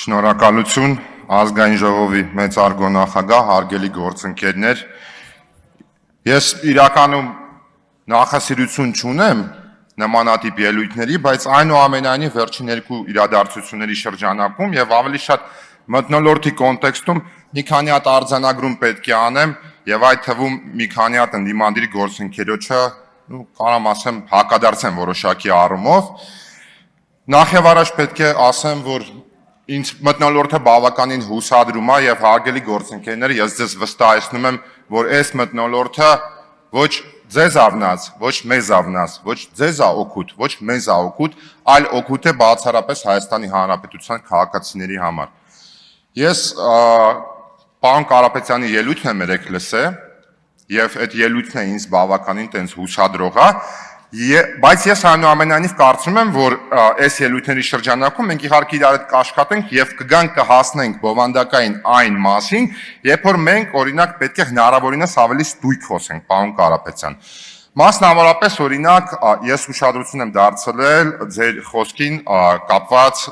Շնորհակալություն ազգային ժողովի մեծ արգոնախագահ, հարգելի գործընկերներ։ Ես իրականում նախասիրություն չունեմ նմանատիպ ելույթների, բայց այնուամենայնիվ վերջին երկու իրադարձությունների շրջանակում եւ ավելի շատ մթնոլորտի կոնտեքստում մի քանի հատ արձանագրում պետք է անեմ եւ այդ թվում մի քանի հատ ընդդիմադիր գործընկերոջը, կարամ ասեմ, հակադարձեմ որոշակի առումով։ Նախ եւ առաջ պետք է ասեմ, որ ինձ մթնոլորտը բավականին հուսադրում է եւ հարգելի գործընկերներ, ես ձեզ վստահեցնում եմ, որ այս մթնոլորտը ոչ ձեզ առնած, ոչ մեզ առնած, ոչ ձեզ է օգուտ, ոչ մեզ է օգուտ, այլ օգուտ է բացառապես Հայաստանի Հանրապետության քաղաքացիների համար։ Ես պարոն Կարապետյանի ելույթն եմ երեք լսել եւ այդ ելույթն է ինձ բավականին տենց հուսադրող է, բայց ես այնուամենայնիվ կարծում եմ, որ այս ելույթների շրջանակում մենք իհարկե իրար հետ կաշխատենք եւ կգանք կհասնենք բովանդակային այն մասին, երբ որ մենք օրինակ պետք է հնարավորինս ավելի ստույգ խոսենք, պարոն Կարապետյան։ Մասնավորապես օրինակ ես ուշադրություն եմ դարձրել ձեր խոսքին կապված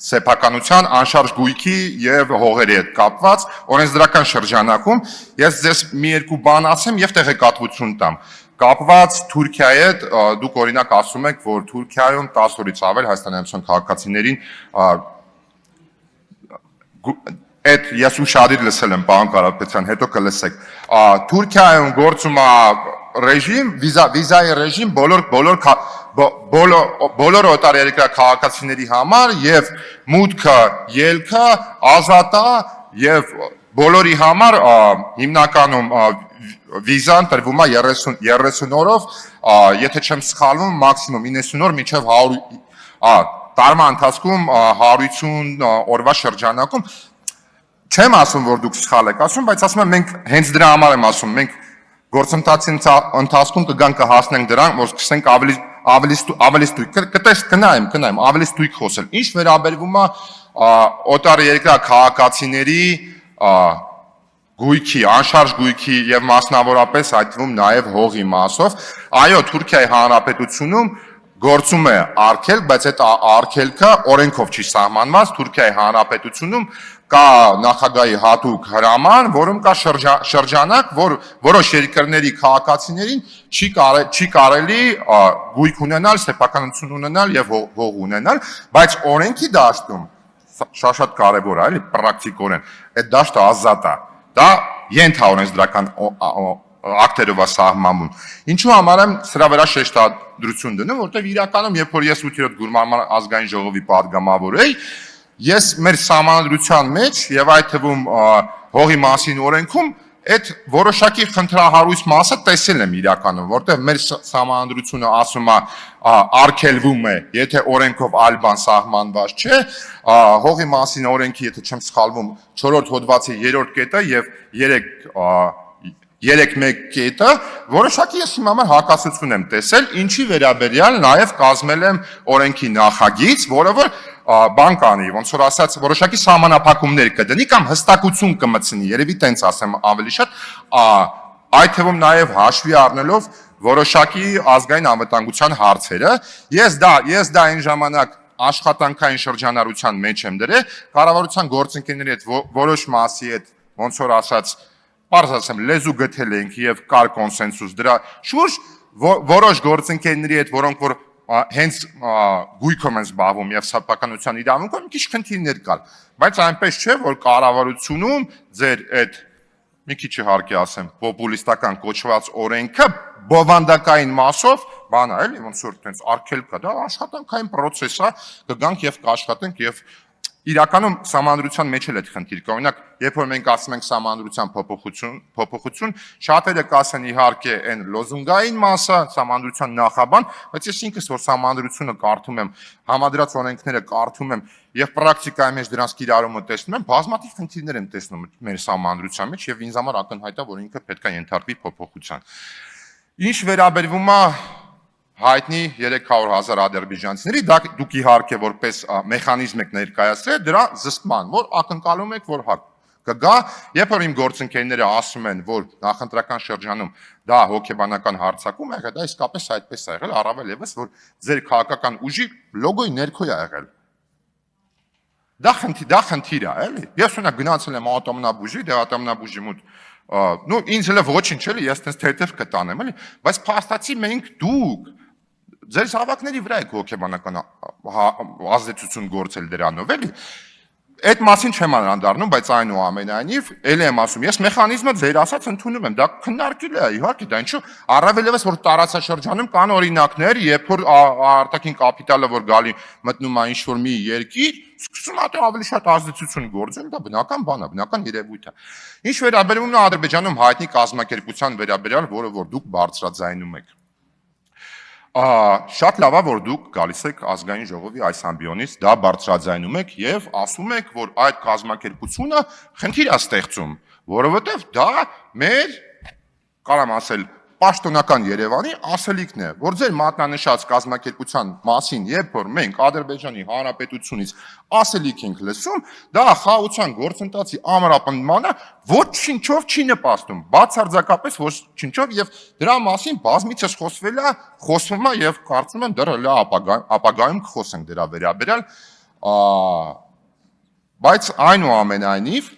սեփականության անշարժ գույքի եւ հողերի հետ կապված օրենսդրական շրջանակում ես ձեզ մի երկու բան ասեմ եւ տեղեկատվություն տամ։ Կապված Թուրքիայի հետ դուք օրինակ ասում եք, որ Թուրքիայում 10 օրից ավել հայաստանյան քաղաքացիներին այդ ես ուշադիր լսել եմ, պարոն Կարապետյան, հետո կլսեք։ Թուրքիայում գործում է ռեժիմ, վիզայի ռեժիմ բոլոր օտարերկրյա քաղաքացիների համար եւ մուտքը ելքը ազատ է եւ բոլորի համար հիմնականում վիզան տրվում է 30 օրով, եթե չեմ սխալվում, մաքսիմում 90 օր մինչև 100 տարվա ընթացքում 150 օրվա շրջանակում։ Չեմ ասում, որ դուք սխալ եք ասում, բայց ասում եմ մենք հենց դրա համար եմ ասում, մենք գործընթացի ընթացքում կգանք կհասնենք դրան, որ սկսենք ավելի ստույգ կնայեմ ավելի ստույգ խոսել։ Ինչ վերաբերվում է օտարերկրյա քաղաքացիների գույքի, անշարժ գույքի եւ մասնավորապես այդ թվում նաեւ հողի մասով, այո, Թուրքիայի Հանրապետությունում գործում է արգելք, բայց այդ արգելքը օրենքով չի սահմանված։ Թուրքիայի Հանրապետությունում կա նախագահի հատուկ հրաման, որում կա շրջանակ, որ որոշ երկրների քաղաքացիներին չի կարելի գույք ունենալ, սեփականություն ունենալ եւ հող ունենալ, բայց օրենքի դաշտում շատ կարեւոր է, էլի պրակտիկորեն, այդ դաշտը ազատ է։ Դա ենթաօրենսդրական ակտերով է սահմանվում։ Ինչու համար եմ սրա վրա շեշտադրություն դնում, որտեղ իրականում երբ որ ես 8-րդ գումարման ազգային ժողովի падգամավոր էի, ես մեր սահմանադրության մեջ եւ այդ թվում հողի մասին օրենքում այդ որոշակի խնդրահարույց մասը տեսել եմ իրականում, որտեղ մեր սահմանադրությունը ասում է արգելվում է, եթե օրենքով այլ բան սահմանված չէ, հողի մասին օրենքի, եթե չեմ սխալվում, 4-րդ հոդվածի 3-րդ կետը եւ 3.1 կետը, որոշակի ես իմ համար հակասություն եմ տեսել, ինչի վերաբերյալ նաեւ կազմել եմ օրենքի նախագիծ, որը որ բան կանի, ոնց որ ասած, որոշակի սահմանափակումներ կդնի կամ հստակություն կմտցնի, երևի տենց ասեմ ավելի շատ, այդ թվում նաեւ հաշվի առնելով որոշակի ազգային անվտանգության հարցերը, ես դա այն ժամանակ աշխատանքային շրջանառության մեջ եմ դրել, կառավարության գործընկերների հետ որոշ մասի հետ, ոնց որ ասած, պարզ ասեմ, լեզու գտել ենք եւ կար կոնսենսուս դրա շուրջ, որոշ գործընկերների հետ, որոնք որ հենց գույքով են զբաղվում եւ սեփականության իրավունքով մի քիչ խնդիրներ կար, բայց այնպես չէ, որ կառավարությունում ձեր այդ մի քիչ իհարկե ասեմ, պոպուլիստական կոչված օրենքը բովանդակային մասով բան է, էլի ոնց որ տենց արգելք կա, դա աշխատանքային process է, կգանք եւ կաշխատենք եւ իրականում սահմանադրության մեջ էլ այդ խնդիր կա։ Օրինակ, երբ որ մենք ասում ենք սահմանադրության փոփոխություն, շատերը կասեն իհարկե այն լոզունգային մասը, սահմանադրության նախաբան, բայց ես ինքս որ սահմանադրությունը կարդում եմ, համադրած օրենքները կարդում եմ եւ պրակտիկայի մեջ դրանց կիրառումը տեսնում եմ, բազմաթիվ խնդիրներ եմ տեսնում մեր սահմանադրության մեջ եւ ինձ համար ակնհայտ է, որ ինքը պետք է ենթարկվի փոփոխության։ Ինչ վերաբերվում է հայտնի 300,000 ադրբեջանցիների, դուք իհարկե որպես մեխանիզմ եք ներկայացրել դրա զսպման, որ ակնկալում եք, որ կգա, երբ որ իմ գործընկերները ասում են, որ նախընտրական շրջանում դա հոգեբանական հարձակում է եղել, դա իսկապես այդպես է եղել, առավել եւս, որ ձեր քաղաքական ուժի լոգոյի ներքո է եղել։ Դա խնդիր է, էլի։ Ես ունա գնացել եմ ատոմնաբուժի, դե ատոմնաբուժի մոտ նո ինձ էլ ոչինչ էլի, ես տես թեթև կտանեմ, էլի, բայց փաստացի մենք դուք ձեր զավակների վրա եք հոգեբանական ազդեցություն գործել դրանով, էլի։ Այդ մասին չեմ անդառնում, բայց այնուամենայնիվ, ելի եմ ասում, ես մեխանիզմը ձեր ասած ընդունում եմ, դա քննարկել է, իհարկե, դա ինչու, առավելևս որ տարածաշրջանում կան օրինակներ, երբ որ արտաքին կապիտալը որ գալի մտնում է ինչ-որ մի երկիր, սկսում է ավելի շատ ազդեցություն գործել, դա բնական բան է, բնական երևույթ է։ Ինչ վերաբերում է Ադրբեջանում հայտնի կազմակերպության վերաբերյալ, որը որ դուք բարձրաձայնում եք։ Շատ լավ է, որ դուք գալիս եք ազգային ժողովի այս ամբիոնից, դա բարձրաձայնում եք եւ ասում եք, որ այդ կազմակերպությունը խնդիր է ստեղծում, որովհետեւ դա մեր, կարամ ասել, պաշտոնական Երևանի ասելիքն է, որ ձեր մատնանշած կազմակերպության մասին, երբ որ մենք Ադրբեջանի Հանրապետությունից ասելիք ենք լսում, դա խաղաղության գործընթացի ամրապնդմանը ոչինչով չի նպաստում, բացարձակապես ոչինչով եւ դրա մասին բազմիցս խոսվում է եւ կարծում եմ դեռ ապագայում կխոսենք դրա վերաբերյալ, բայց այնուամենայնիվ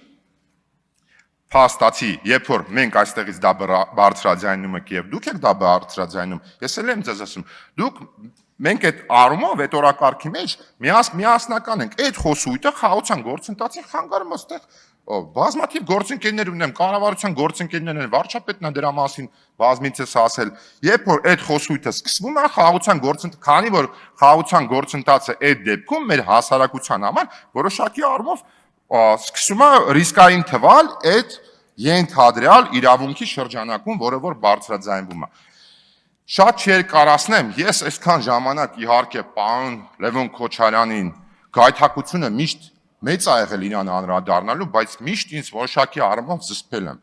փաստացի, երբ որ մենք այստեղից դա բարձրաձայնում ենք եւ դուք եք դա բարձրաձայնում, ես էլ եմ ձեզ ասում, դուք մենք այդ առումով, այդ օրակարգի մեջ միասնական ենք, այդ խոսույթը խաղաղության գործընթացի խանգարում այստեղ բազմաթիվ գործընկերներ ունեմ, կառավարության գործընկերներ են, վարչապետն է դրա մասին բազմիցս ասել, երբ որ այդ խոսույթը սկսվում է խաղաղության գործընթացը, քանի որ խաղաղության գործընթացը այդ դեպքում մեր հասարակության համար որոշակի առումով սկսում է ռիսկային թվալ այդ ենթադրյալ իրավունքի շրջանակում, որը որ բարձրաձայնվում է։ Շատ չերկարացնեմ, ես այսքան ժամանակ իհարկե պարոն Լևոն Քոչարյանին գայթակղությունը միշտ մեծ ա եղել իրան անդրադառնալու, բայց միշտ ինձ որոշակի առումով զսպել եմ։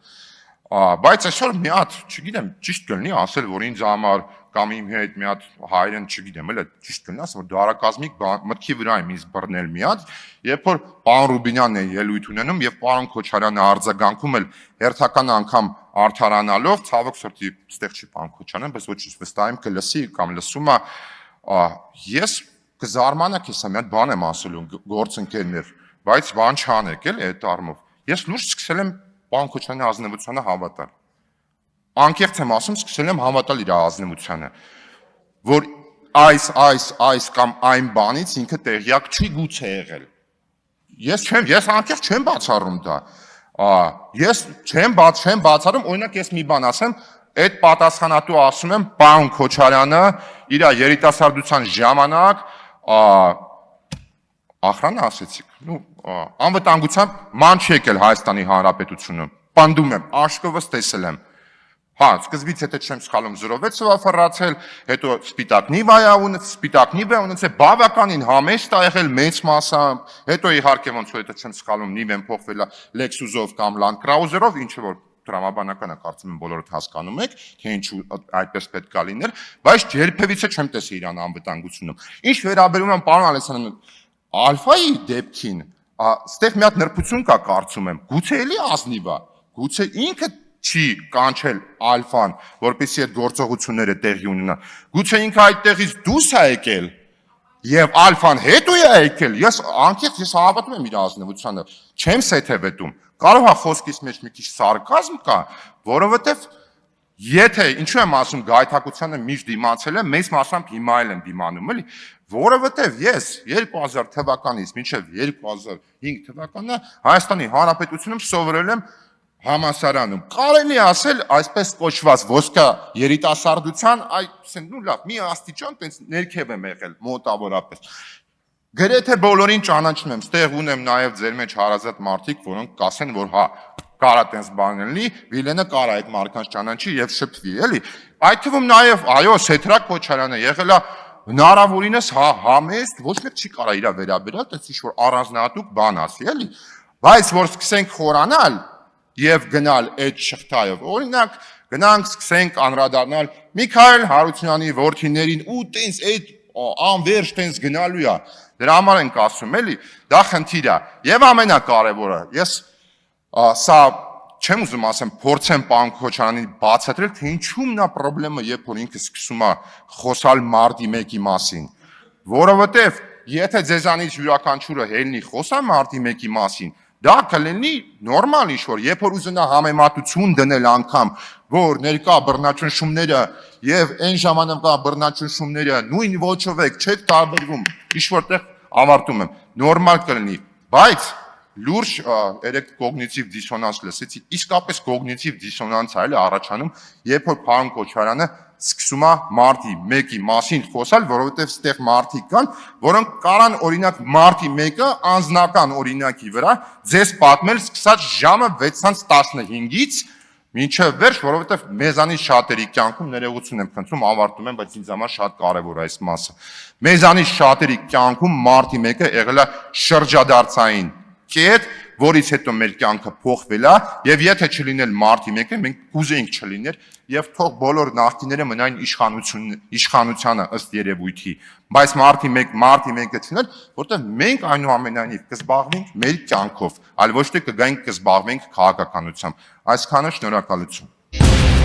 Բայց այսօր մի հատ, չգիտեմ, ճիշտ կլինի ասել, որ ինձ համար կամ իմ հետ մի հատ հայրեն, չգիտեմ, էլ ճիշտ կլինի ասել, որ դարակազմիկ մտքի վրա եմ ինձ բռնել մի հատ, երբ որ պարոն Ռուբինյանն է ելույթ ունենում եւ պարոն Քոչարյանը արձագանքում էլ հերթական անգամ արդարանալով, ցավոք սրտի, ստեղ չի պարոն Քոչարյանը, բայց ոչինչ, վստահ եմ կլսի կամ լսում է, ես կզարմանաք, ես մի հատ բան եմ ասելու գործընկերներ, բայց բան չանեք էլ այդ առումով։ Ես լուրջ սկսել եմ պարոն Քոչարյանի ազնվությանը հավատալ։ Անկեղծ եմ ասում, սկսել եմ հավատալ իր ազնվությանը, որ այս կամ այն բանից ինքը տեղյակ չի գուցե եղել։ Ես անկեղծ չեմ բացառում դա։ Ես չեմ բացառում, օրինակ ես մի բան ասեմ, այդ պատասխանատու ասում եմ, պարոն Քոչարյանը իր երիտասարդության ժամանակ ախրանը ասեցիք, անվտանգությամբ ման չի եկել Հայաստանի Հանրապետությունը, պնդում եմ, աշկովս տեսել եմ։ Հա, սկզբից հետո չեմ սխալում 06-ով ֆռացել, հետո սպիտակ նիվա ունեցել, բավականին համեստ ա եղել մեծ մասամբ, հետո իհարկե ոնց որ հետո չեմ սխալում նիվեն փոխվել է Lexus-ով կամ Land Cruiser-ով, ինչը որ տրամաբանական է, կարծում եմ բոլորդ հասկանում եք, թե ինչու այդպես պետք է լիներ, բայց երբևիցե չեմ տեսել իրան անվտանգությունում։ Ինչ վերաբերում է պարոն Ալեքսանդրյան, Ալֆայի դեպքին, ստեղ մի հատ նրբություն կա կարծում եմ, գուցե էլի ազնիվ է, գուցե ինքը չի կանչել Ալֆան, որպեսզի այդ գործողությունները տեղի ունենան, գուցե ինքը այդտեղից դուրս է եկել եւ Ալֆան հետո է եկել, ես անկեղծ հավատում եմ իր ազնվությանը, չեմ սեթևետում, կարող է խոսքից մեջ մի քիչ սարկազմ կա, որովհետեւ եթե ինչու եմ ասում գայթակղությանը միշտ դիմացել եմ, մեծ մասամբ հիմա էլ եմ դիմանում, էլի, որովհետև ես 2000 թվականից մինչև 2005 թվականը Հայաստանի Հանրապետությունում սովորել եմ համալսարանում։ Կարելի ասել այսպես կոչված ոսկա երիտասարդության, լավ, մի աստիճան տենց ներքև եմ եղել մոտավորապես։ Գրեթե բոլորին ճանաչում եմ, ստեղ ունեմ նաև ձեր մեջ հարազատ մարդիկ, որոնք կասեն, որ հա, կարա տենց բան լինի, Վիլենը կարա այդ մարդկանց ճանաչի եւ շփվի, էլի։ Այդ թվում նաև, այո, Սեթրակ Քոչարյանը եղել է հնարավորինս համեստ, ոչ մեկ չի կարա իր վերաբերյալ, տես ինչ-որ առանձնահատուկ բան ասի, էլի։ Բայց որ սկսենք խորանալ եւ գնալ այդ շղթայով, օրինակ գնանք սկսենք անդրադառնալ Միքայել Հարությունյանի որդիներին ու տենց այդ անվերջ տենց գնալու է։ Դրա համար ենք ասում, էլի, դա խնդիր է։ Եվ ամենակարևորը, ես սա չեմ ուզում ասեմ, փորձեմ պարոն Քոչարյանին բացատրել, թե ինչու նա խնդրեմը, երբ որ ինքը սկսում է խոսալ մարտի 1-ի մասին, որովհետև եթե ձեզանից յուրաքանչյուրը ելնի խոսա մարտի 1-ի մասին, դա կլինի նորմալ ինչ-որ, երբ որ ուզենա համեմատություն դնել անգամ, որ ներկա բռնաճնշումները եւ այն ժամանակվա բռնաճնշումները նույն ոճով եք չեք տարբերվում, ինչ-որ տեղ ավարտում եմ, նորմալ կլինի, բայց լուրջ երեք կոգնիտիվ դիսոնանս լսեցի, իսկապես կոգնիտիվ դիսոնանս է առաջանում, երբ որ պարոն Քոչարյանը սկսում է մարտի 1-ի մասին խոսալ, որովհետև ստեղ մարդիկ կան, որոնք կարան օրինակ մարտի 1-ը անձնական օրինակի վրա ձեզ պատմել սկսած ժամը 6:15-ից մինչև վերջ, որովհետև մեզանից շատերի կյանքում ներողություն եմ խնդրում, ավարտում եմ, բայց ինձ համար շատ կարևոր է այս մասը։ Մեզանից շատերի կյանքում մարտի 1-ը եղել է շրջադարձային կետ, որից հետո մեր կյանքը փոխվել է, եւ եթե չլինել մարտի 1-ը, մենք կուզեինք չլիներ, եւ թող բոլոր նախկիները մնային իշխանությանը ըստ երևույթի, բայց մարտի 1-ը չլիներ, որտեղ մենք այնուամենայնիվ կզբաղվենք մեր կյանքով, այլ ոչ թե կգայինք կզբաղվենք քաղաքականությամբ։ Այսքանը, շնորհակալություն։